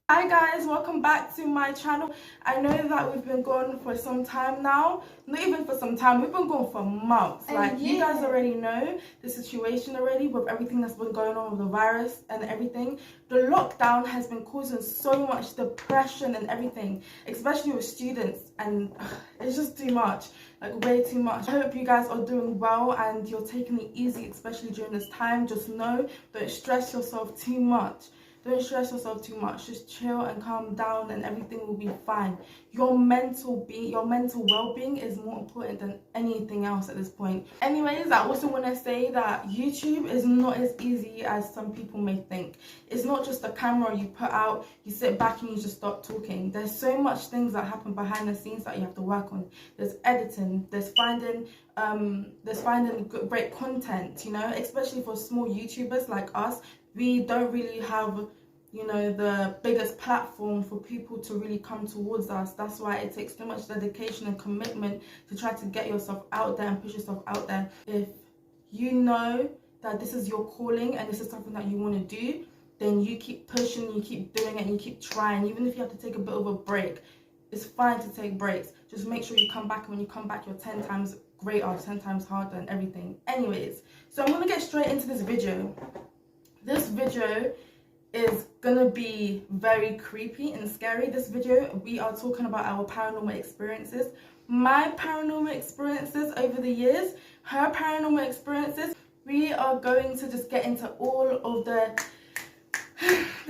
Hi guys, welcome back to my channel. I know that we've been gone for some time now. Not even for some time, we've been gone for months. Like, you guys already know the situation already with everything that's been going on with the virus and everything. The lockdown has been causing so much depression and everything, especially with students, and it's just too much, like way too much. I hope you guys are doing well and you're taking it easy, especially during this time. Just know, don't stress yourself too much. Don't stress yourself too much. Just chill and calm down and everything will be fine. Your mental well-being is more important than anything else at this point. Anyways, I also want to say that YouTube is not as easy as some people may think. It's not just a camera you put out, you sit back and you just start talking. There's so much things that happen behind the scenes that you have to work on. There's editing, there's finding great content, you know, especially for small YouTubers like us. We don't really have, you know, the biggest platform for people to really come towards us. That's why it takes so much dedication and commitment to try to get yourself out there and push yourself out there. If you know that this is your calling and this is something that you want to do, then you keep pushing, you keep doing it, and you keep trying. Even if you have to take a bit of a break, it's fine to take breaks. Just make sure you come back, and when you come back, you're 10 times greater, 10 times harder and everything. Anyways, so I'm going to get straight into this video. This video is gonna be very creepy and scary. This video, we are talking about our paranormal experiences. My paranormal experiences over the years, her paranormal experiences. We are going to just get into all of the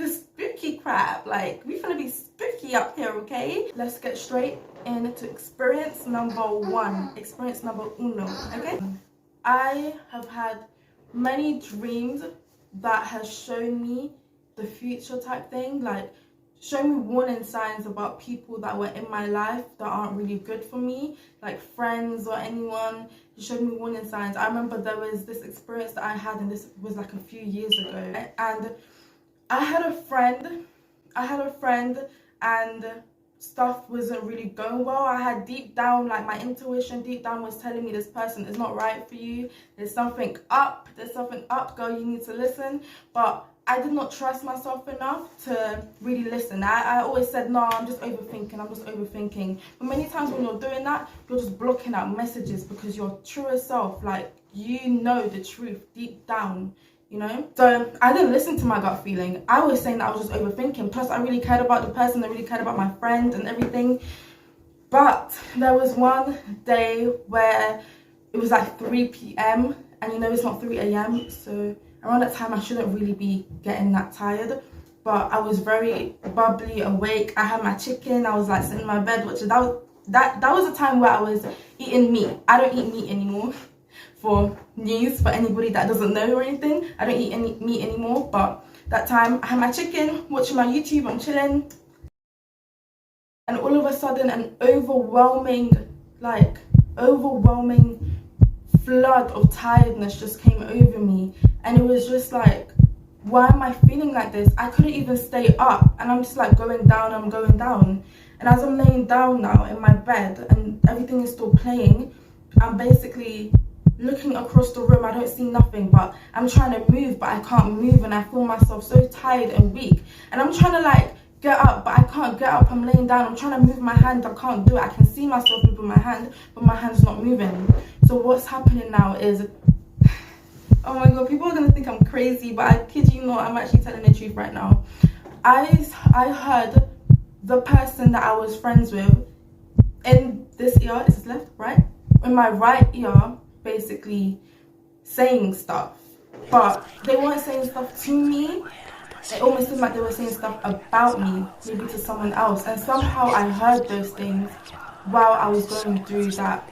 spooky crap. Like, we're gonna be spooky up here, okay? Let's get straight into experience number one. Experience number uno, okay? I have had many dreams that has shown me the future type thing, like show me warning signs about people that were in my life that aren't really good for me, like friends or anyone. It showed me warning signs. I remember there was this experience that I had, and this was like a few years ago, and I had a friend and stuff wasn't really going well. I had deep down, like my intuition deep down was telling me this person is not right for you. There's something up, girl, you need to listen. But I did not trust myself enough to really listen. I always said, no, I'm just overthinking. But many times when you're doing that, you're just blocking out messages because your truest self, like, you know the truth deep down, you know. So I didn't listen to my gut feeling. I was saying that I was just overthinking. Plus, I really cared about the person, I really cared about my friend and everything. But there was one day where it was like 3 p.m. and you know it's not 3 a.m. so around that time I shouldn't really be getting that tired. But I was very bubbly, awake. I had my chicken. I was like sitting in my bed watching. That was a time where I was eating meat. I don't eat meat anymore. For news, for anybody that doesn't know or anything, I don't eat any meat anymore. But that time I had my chicken, watching my YouTube, I'm chilling, and all of a sudden an overwhelming flood of tiredness just came over me, and it was just like, why am I feeling like this? I couldn't even stay up, and I'm just like going down, and as I'm laying down now in my bed and everything is still playing, I'm basically looking across the room. I don't see nothing, but I'm trying to move, but I can't move, and I feel myself so tired and weak, and I'm trying to like get up, but I can't get up. I'm laying down, I'm trying to move my hand, I can't do it. I can see myself moving my hand, but my hand's not moving. So what's happening now is, oh my god, people are gonna think I'm crazy, but I kid you not, I'm actually telling the truth right now. I heard the person that I was friends with in this ear, is this left, right? In my right ear, basically saying stuff, but they weren't saying stuff to me. It almost seemed like they were saying stuff about me, maybe to someone else, and somehow I heard those things while I was going through that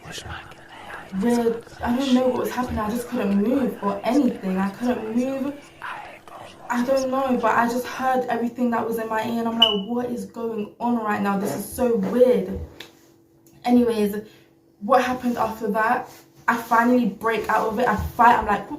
weird, I don't know what was happening. I just couldn't move or anything. I couldn't move. I don't know, but I just heard everything that was in my ear, and I'm like, what is going on right now? This is so weird. Anyways, what happened after that? I finally break out of it. I fight. I'm like,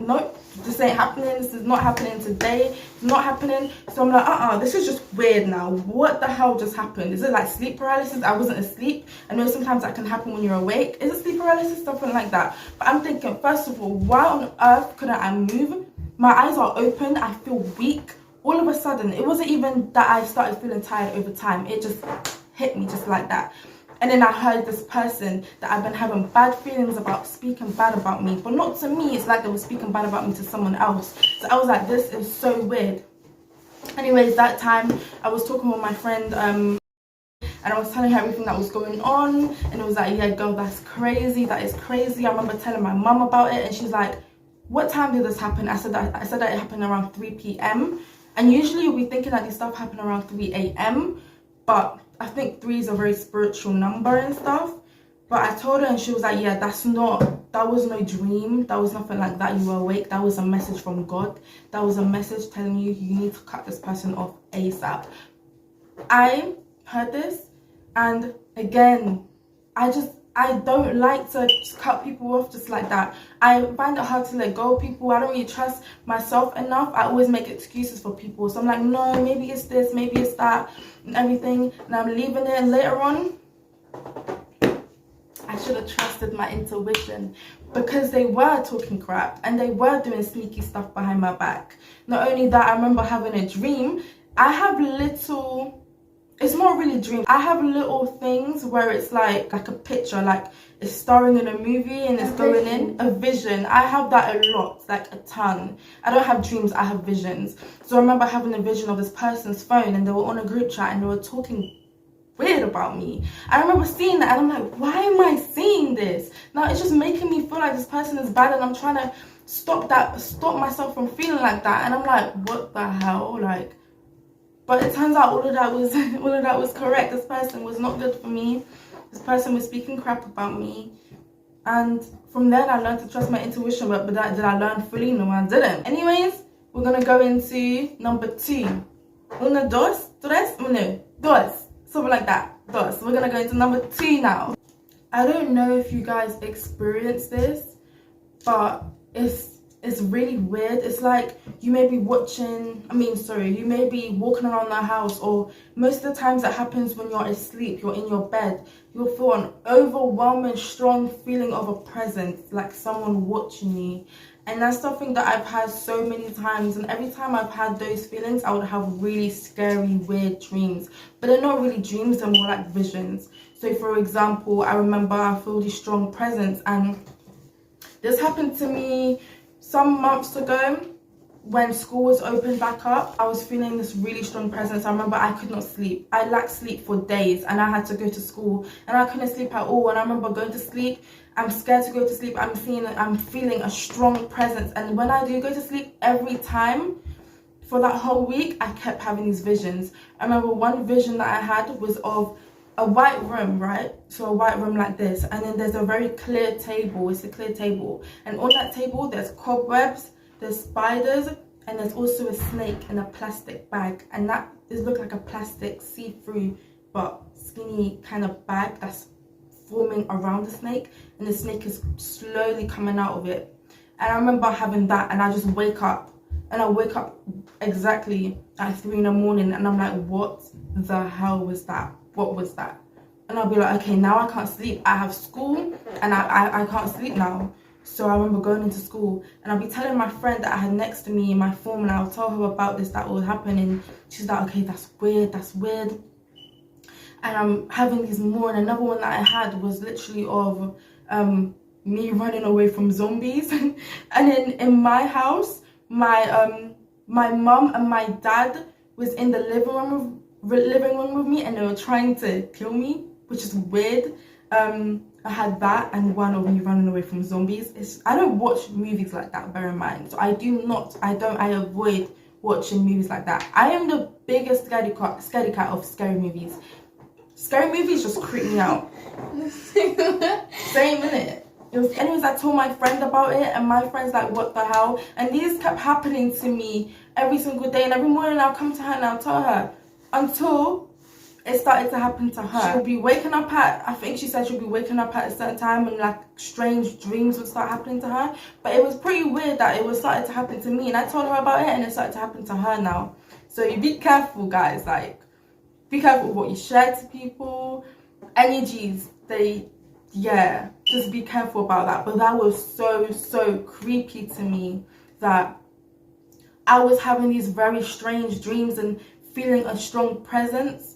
nope, this ain't happening, this is not happening today, it's not happening. So I'm like, this is just weird now. What the hell just happened? Is it like sleep paralysis? I wasn't asleep. I know sometimes that can happen when you're awake. Is it sleep paralysis? Something like that. But I'm thinking, first of all, why on earth couldn't I move? My eyes are open, I feel weak. All of a sudden, it wasn't even that I started feeling tired over time. It just hit me just like that. And then I heard this person that I've been having bad feelings about speaking bad about me. But not to me, it's like they were speaking bad about me to someone else. So I was like, this is so weird. Anyways, that time I was talking with my friend and I was telling her everything that was going on. And it was like, yeah, girl, that's crazy. That is crazy. I remember telling my mum about it. And she's like, what time did this happen? I said that it happened around 3 p.m. And usually you'll be thinking that these stuff happen around 3 a.m. But I think 3 is a very spiritual number and stuff. But I told her and she was like, yeah, that was no dream. That was nothing like that. You were awake. That was a message from God. That was a message telling you need to cut this person off ASAP. I heard this, and again, I don't like to just cut people off just like that. I find it hard to let go of people. I don't really trust myself enough. I always make excuses for people. So I'm like, no, maybe it's this, maybe it's that, and everything. And I'm leaving it. And later on, I should have trusted my intuition, because they were talking crap and they were doing sneaky stuff behind my back. Not only that, I remember having a dream. I have little... It's not really a dream. I have little things where it's like a picture, like it's starring in a movie and it's going in a vision. I have that a lot, like a ton. I don't have dreams, I have visions. So I remember having a vision of this person's phone and they were on a group chat and they were talking weird about me. I remember seeing that and I'm like, why am I seeing this? Now it's just making me feel like this person is bad, and I'm trying to stop myself from feeling like that. And I'm like, what the hell? Like, but it turns out all of that was correct. This person was not good for me. This person was speaking crap about me. And from then I learned to trust my intuition. But did I learn fully? No, I didn't. Anyways, we're going to go into number 2. Una, dos, tres, uno, dos. Something like that. Dos. We're going to go into number 2 now. I don't know if you guys experience this, but it's really weird. It's like you may be you may be walking around the house, or most of the times that happens when you're asleep, you're in your bed, you'll feel an overwhelming strong feeling of a presence, like someone watching you. And that's something that I've had so many times, and every time I've had those feelings, I would have really scary, weird dreams. But they're not really dreams, they're more like visions. So for example, I remember I feel this strong presence, and this happened to me some months ago when school was opened back up. I was feeling this really strong presence. I remember I could not sleep. I lacked sleep for days and I had to go to school and I couldn't sleep at all. And I remember going to sleep, I'm scared to go to sleep. I'm feeling a strong presence. And when I do go to sleep, every time for that whole week, I kept having these visions. I remember one vision that I had was of a white room, right? So a white room like this, and then there's a very clear table. It's a clear table, and on that table there's cobwebs, there's spiders, and there's also a snake in a plastic bag. And that look like a plastic see-through but skinny kind of bag that's forming around the snake, and the snake is slowly coming out of it. And I remember having that, and I just wake up, and I wake up exactly at 3 in the morning, and I'm like, what the hell was that? What was that? And I'll be like, okay, now I can't sleep. I have school and I can't sleep now. So I remember going into school and I'll be telling my friend that I had next to me in my form, and I'll tell her about this, that would happen. And she's like, okay, that's weird. And I'm having these more. And another one that I had was literally of me running away from zombies. And then in my house, my mum and my dad was in the living room with me, and they were trying to kill me, which is weird. I had that, and one of me running away from zombies. I don't watch movies like that, bear in mind. So I avoid watching movies like that. I am the biggest scaredy cat of scary movies. Scary movies just creep me out. Same, innit? Anyways, I told my friend about it, and my friend's like, what the hell? And these kept happening to me every single day, and every morning I'll come to her and I'll tell her, until it started to happen to her. She'll be waking up at, I think she said she'll be waking up at a certain time and like strange dreams would start happening to her. But it was pretty weird that it was started to happen to me, and I told her about it and it started to happen to her now. So you be careful, guys. Like, be careful what you share to people. Energies, just be careful about that. But that was so creepy to me, that I was having these very strange dreams and feeling a strong presence.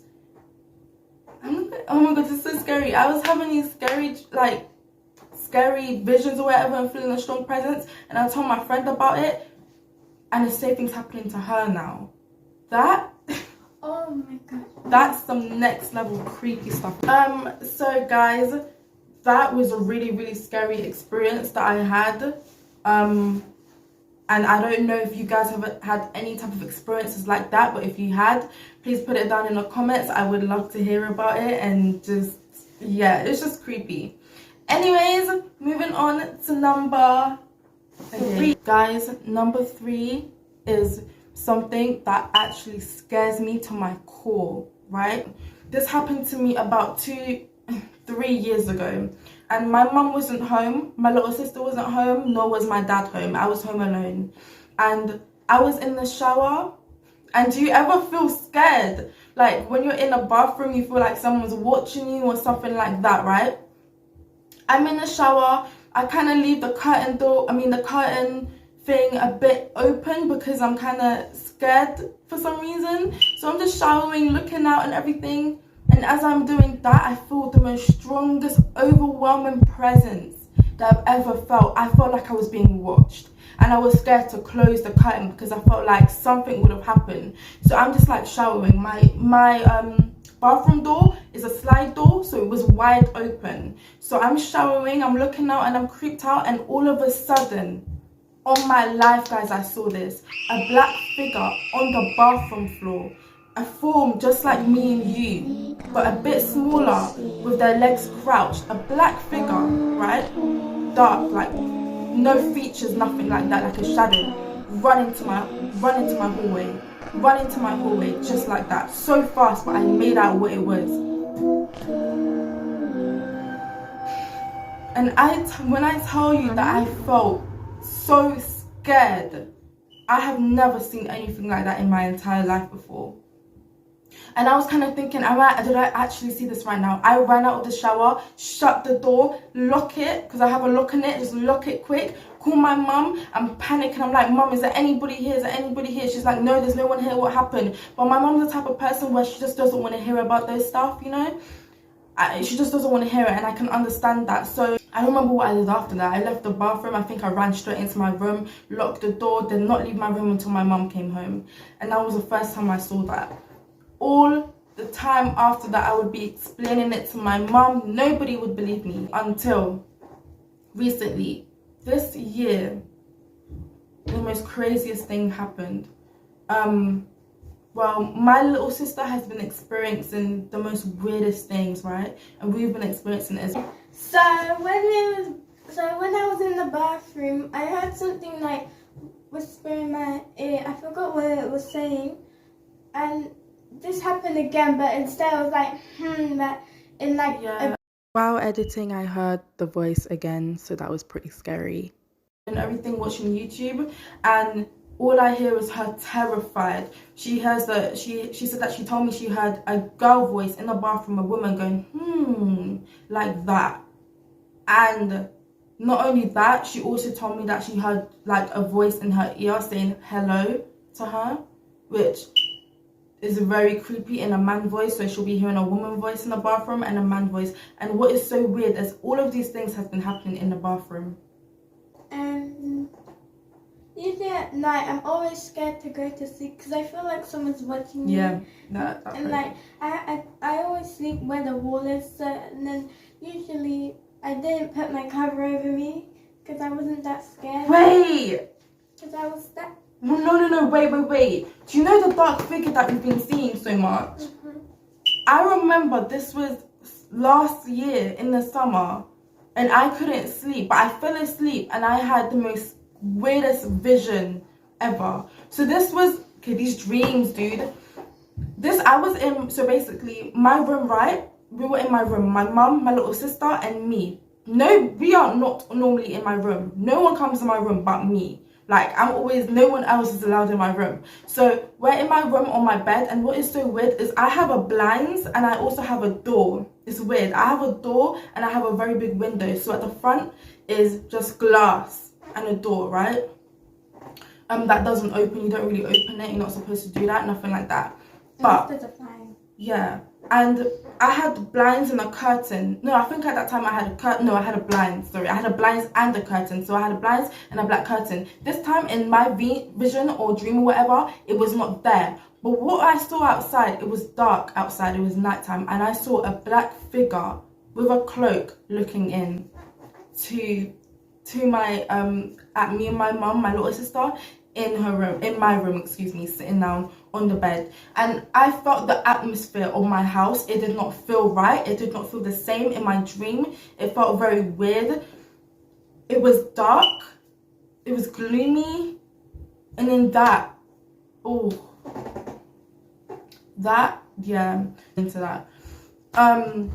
Oh my god, this is so scary. I was having these scary visions or whatever and feeling a strong presence, and I told my friend about it, and the same thing's happening to her now. That oh my god, that's some next level creepy stuff. So guys, that was a really scary experience that I had. And I don't know if you guys have had any type of experiences like that, but if you had, please put it down in the comments. I would love to hear about it. And just, yeah, it's just creepy. Anyways, moving on to number 3. Guys, number 3 is something that actually scares me to my core, right? This happened to me about 2-3 years ago. And my mum wasn't home, my little sister wasn't home, nor was my dad home. I was home alone. And I was in the shower. And do you ever feel scared? Like when you're in a bathroom, you feel like someone's watching you or something like that, right? I'm in the shower. I kind of leave the curtain thing a bit open because I'm kind of scared for some reason. So I'm just showering, looking out and everything. And as I'm doing that, I feel the most strongest, overwhelming presence that I've ever felt. I felt like I was being watched. And I was scared to close the curtain because I felt like something would have happened. So I'm just like showering. My bathroom door is a slide door, so it was wide open. So I'm showering, I'm looking out and I'm creeped out, and all of a sudden, on my life, guys, I saw this. A black figure on the bathroom floor. A form just like me and you, but a bit smaller with their legs crouched. A black figure, right? Dark, like no features, nothing like that, like a shadow. Run into my hallway, just like that. So fast, but I made out what it was. And when I tell you that I felt so scared, I have never seen anything like that in my entire life before. And I was kind of thinking, did I actually see this right now? I ran out of the shower, shut the door, lock it, because I have a lock on it, just lock it quick, call my mum. I'm panicking. I'm like, Mum, is there anybody here? Is there anybody here? She's like, no, there's no one here. What happened? But my mum's the type of person where she just doesn't want to hear about those stuff, you know? She just doesn't want to hear it, and I can understand that. So I don't remember what I did after that. I left the bathroom. I think I ran straight into my room, locked the door, did not leave my room until my mum came home. And that was the first time I saw that. All the time after that, I would be explaining it to my mum. Nobody would believe me until recently. This year, the most craziest thing happened. Well, my little sister has been experiencing the most weirdest things, right? And we've been experiencing it as well. So when I was in the bathroom, I heard something like whisper in my ear. I forgot what it was saying, and this happened again, but instead I was like, that in like While editing, I heard the voice again, so that was pretty scary. And everything watching YouTube, and all I hear is her terrified. She said that she told me she heard a girl voice in the bathroom, a woman going, like that. And not only that, she also told me that she heard like a voice in her ear saying hello to her, which is very creepy, in a man voice. So she'll be hearing a woman voice in the bathroom and a man voice. And what is so weird is all of these things have been happening in the bathroom. Usually at night, I'm always scared to go to sleep because I feel like someone's watching me. Yeah, and like I always sleep where the wall is, and then usually I didn't put my cover over me because I wasn't that scared. Wait! Because I was that. No, wait. Do you know the dark figure that we've been seeing so much? Mm-hmm. I remember this was last year in the summer, and I couldn't sleep, but I fell asleep and I had the most weirdest vision ever. So this was, okay, these dreams, dude. So basically, my room, right? We were in my room, my mum, my little sister, and me. No, we are not normally in my room. No one comes in my room but me. Like, no one else is allowed in my room. So we're in my room on my bed, and what is so weird is I have a blinds and I also have a door. It's weird. I have a door and I have a very big window. So at the front is just glass and a door, right? That doesn't open. You don't really open it. You're not supposed to do that. Nothing like that. But yeah, and I had blinds and a curtain. No, I think at that time I had a curtain. No, I had a blind. Sorry, I had a blinds and a curtain. So I had a blinds and a black curtain. This time in my vision or dream or whatever, it was not there. But what I saw outside, it was dark outside. It was nighttime, and I saw a black figure with a cloak looking in to my at me and my mum, my little sister, in my room, sitting down on the bed. And I felt the atmosphere of my house. It did not feel right. It did not feel the same in my dream. It felt very weird. It was dark. It was gloomy. And then into that.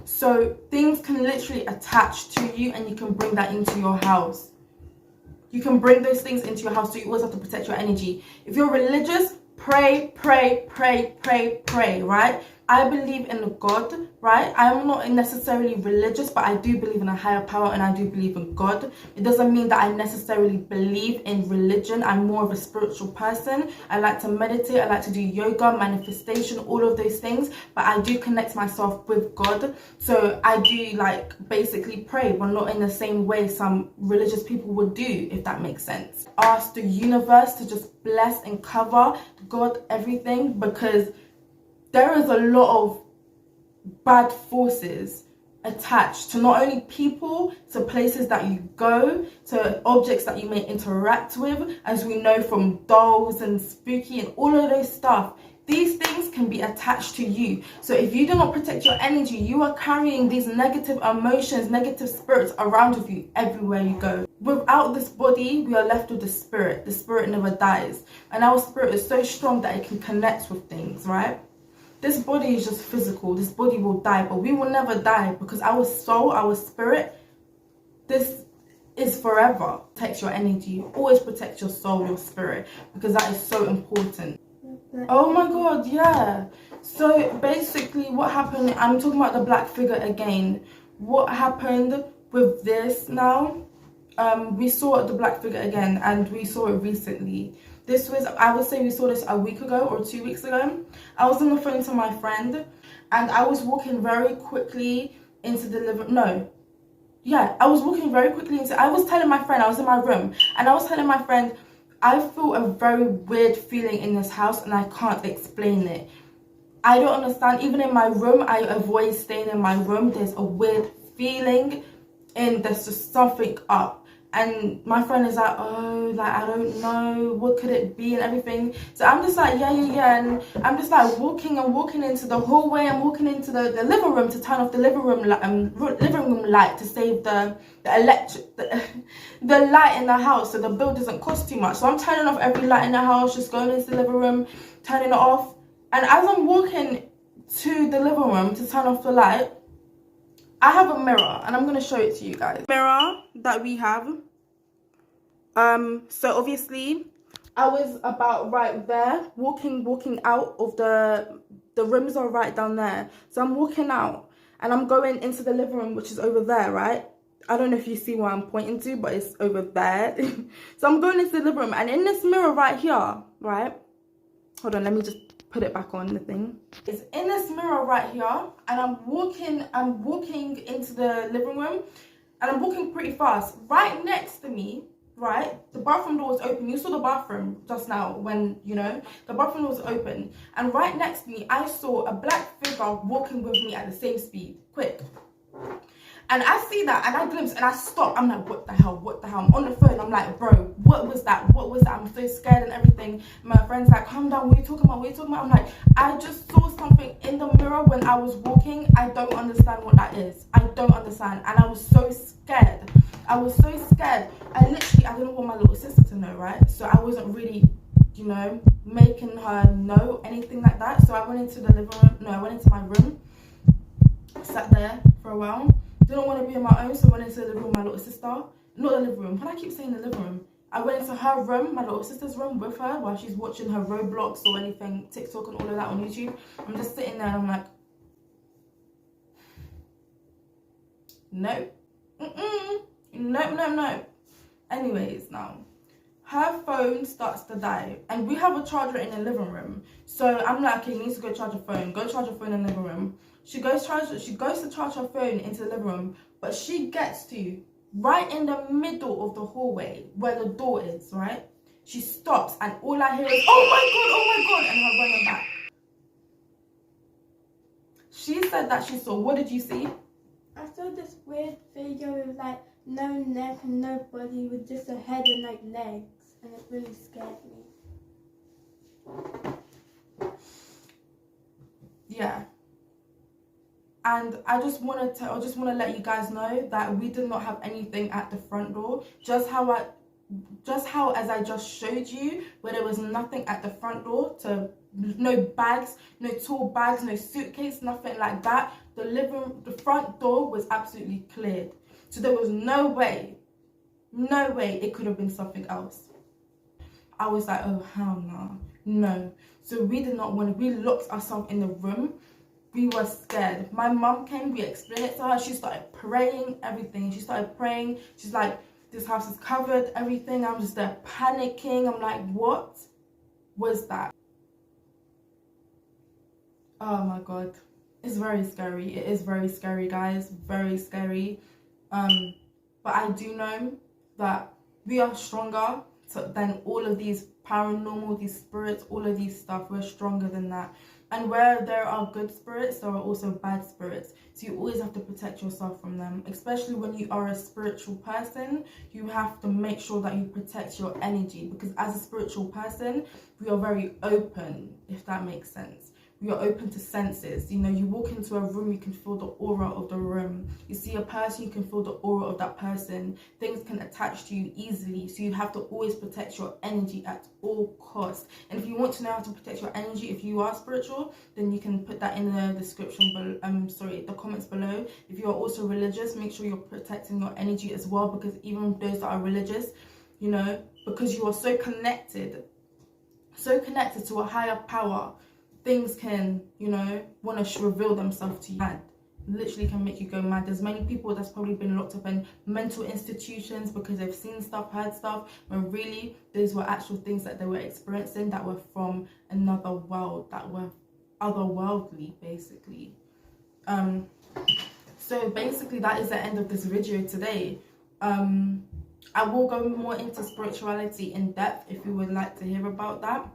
So things can literally attach to you, and you can bring that into your house. You can bring those things into your house, so you always have to protect your energy. If you're religious, pray, right? I believe in a God, right? I'm not necessarily religious, but I do believe in a higher power, and I do believe in God. It doesn't mean that I necessarily believe in religion. I'm more of a spiritual person. I like to meditate. I like to do yoga, manifestation, all of those things. But I do connect myself with God. So I do basically pray, but not in the same way some religious people would do, if that makes sense. Ask the universe to just bless and cover God everything, because there is a lot of bad forces attached to not only people, to places that you go, to objects that you may interact with, as we know from dolls and spooky and all of those stuff. These things can be attached to you. So if you do not protect your energy, you are carrying these negative emotions, negative spirits around with you everywhere you go. Without this body, we are left with the spirit. The spirit never dies. And our spirit is so strong that it can connect with things, right? This body is just physical. This body will die, but we will never die, because our soul, our spirit, this is forever. Protect your energy. Always protect your soul, your spirit, because that is so important. Oh my God, yeah. So basically what happened, I'm talking about the black figure again. What happened with this now? We saw the black figure again, and we saw it recently. This was, I would say we saw this a week ago or 2 weeks ago. I was on the phone to my friend, and I was walking very quickly into the I was walking very quickly into, I was telling my friend, I was in my room, and I was telling my friend, I feel a very weird feeling in this house, and I can't explain it. I don't understand. Even in my room, I avoid staying in my room. There's a weird feeling, and there's just something up. And my friend is like, I don't know, what could it be and everything. So I'm just like, yeah. And I'm just like walking into the hallway. I'm walking into the living room to turn off the living room light to save the light in the house, so the bill doesn't cost too much. So I'm turning off every light in the house, just going into the living room, turning it off. And as I'm walking to the living room to turn off the light, I have a mirror, and I'm going to show it to you guys. Mirror that we have. So obviously, I was about right there, walking out of the rooms are right down there. So I'm walking out, and I'm going into the living room, which is over there, right? I don't know if you see what I'm pointing to, but it's over there. So I'm going into the living room, and in this mirror right here, right? Hold on, let me just put it back on the thing. It's in this mirror right here, and I'm walking into the living room, and I'm walking pretty fast. Right next to me, right, the bathroom door was open. You saw the bathroom just now when, the bathroom door was open. And right next to me, I saw a black figure walking with me at the same speed, quick. And I see that, and I glimpse, and I stop. I'm like, what the hell? I'm on the phone. I'm like, bro, what was that? I'm so scared and everything. My friend's like, calm down. What are you talking about? I'm like, I just saw something in the mirror when I was walking. I don't understand what that is. I don't understand. And I was so scared. I didn't want my little sister to know, right? So I wasn't really you know, making her know anything like that. So I went into the living room. No, I went into my room, sat there for a while. Didn't want to be on my own, so I went into the living room with my little sister. Not the living room. Why do I keep saying the living room? I went into her room, my little sister's room, with her while she's watching her Roblox or anything, TikTok and all of that on YouTube. I'm just sitting there and I'm like, no. No. Anyways, now her phone starts to die and we have a charger in the living room. So I'm like, okay, you need to go charge your phone. Go charge your phone in the living room. She goes to charge her phone into the living room, but she gets to right in the middle of the hallway where the door is, right? She stops and all I hear is, oh my god, and her running back. She said that she saw, what did you see? I saw this weird figure with like no neck and no body, with just a head and like legs, and it really scared me. Yeah. And I just want to let you guys know that we did not have anything at the front door. Just how as I just showed you, where there was nothing at the front door, no bags, no tool bags, no suitcase, nothing like that. The front door was absolutely cleared. So there was no way it could have been something else. I was like, oh hell no. So we locked ourselves in the room. We were scared. My mum came, we explained it to her. She started praying, everything. She started praying. She's like, this house is covered, everything. I'm just there panicking. I'm like, what was that? Oh my God. It's very scary. It is very scary, guys. Very scary. But I do know that we are stronger than all of these paranormal, these spirits, all of these stuff. We're stronger than that. And where there are good spirits, there are also bad spirits. So you always have to protect yourself from them. Especially when you are a spiritual person, you have to make sure that you protect your energy. Because as a spiritual person, we are very open, if that makes sense. We are open to senses. You know, you walk into a room, you can feel the aura of the room. You see a person, you can feel the aura of that person. Things can attach to you easily. So you have to always protect your energy at all costs. And if you want to know how to protect your energy, if you are spiritual, then you can put that in the description below, the comments below. If you are also religious, make sure you're protecting your energy as well, because even those that are religious, you know, because you are so connected to a higher power, things can, you know, want to reveal themselves to you. Mad. Literally can make you go mad. There's many people that's probably been locked up in mental institutions because they've seen stuff, heard stuff, when really those were actual things that they were experiencing that were from another world, that were otherworldly, basically. So basically that is the end of this video today. I will go more into spirituality in depth if you would like to hear about that.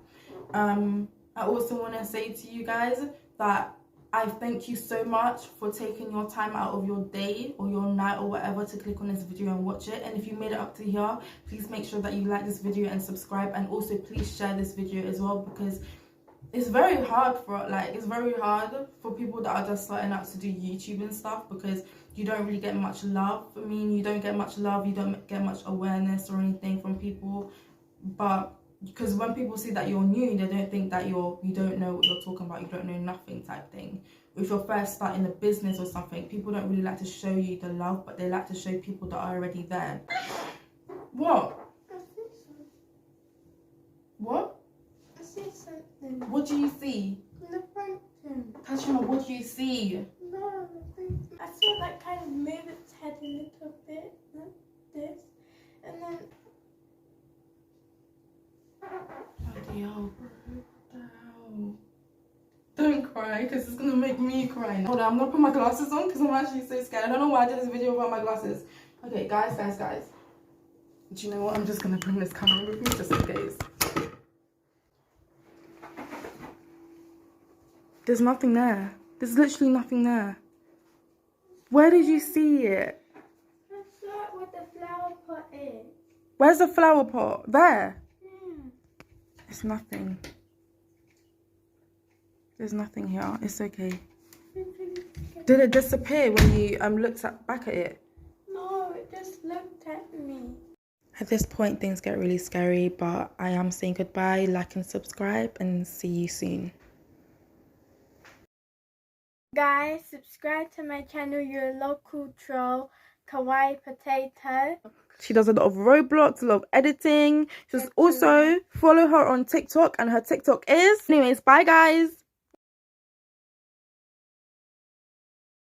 I also want to say to you guys that I thank you so much for taking your time out of your day or your night or whatever to click on this video and watch it. And if you made it up to here, please make sure that you like this video and subscribe, and also please share this video as well, because it's very hard for people that are just starting out to do YouTube and stuff, because you don't really get much love. I mean, you don't get much love, you don't get much awareness or anything from people. But because when people see that you're new, they don't think that you don't know what you're talking about, you don't know nothing type thing. If you're first starting a business or something, people don't really like to show you the love, but they like to show people that are already there. What? What? I see something. What do you see? In the front room. Tatiana, what do you see? No, I see it like kind of move its head a little bit, like this, and then. Bloody hell, bro. What the hell? Don't cry, because it's gonna make me cry. Hold on, I'm gonna put my glasses on because I'm actually so scared. I don't know why I did this video without my glasses. Okay, guys. Do you know what? I'm just gonna bring this camera with me just in case. There's nothing there. There's literally nothing there. Where did you see it? That's like what the flower pot is. Where's the flower pot? There. It's nothing. There's nothing here. It's okay. Did it disappear when you looked back at it? No, it just looked at me. At this point, things get really scary, but I am saying goodbye. Like and subscribe, and see you soon. Guys, subscribe to my channel, your local troll, Kawaii Potato. She does a lot of Roblox, a lot of editing. Just also follow her on TikTok, and her TikTok is... Anyways, bye guys.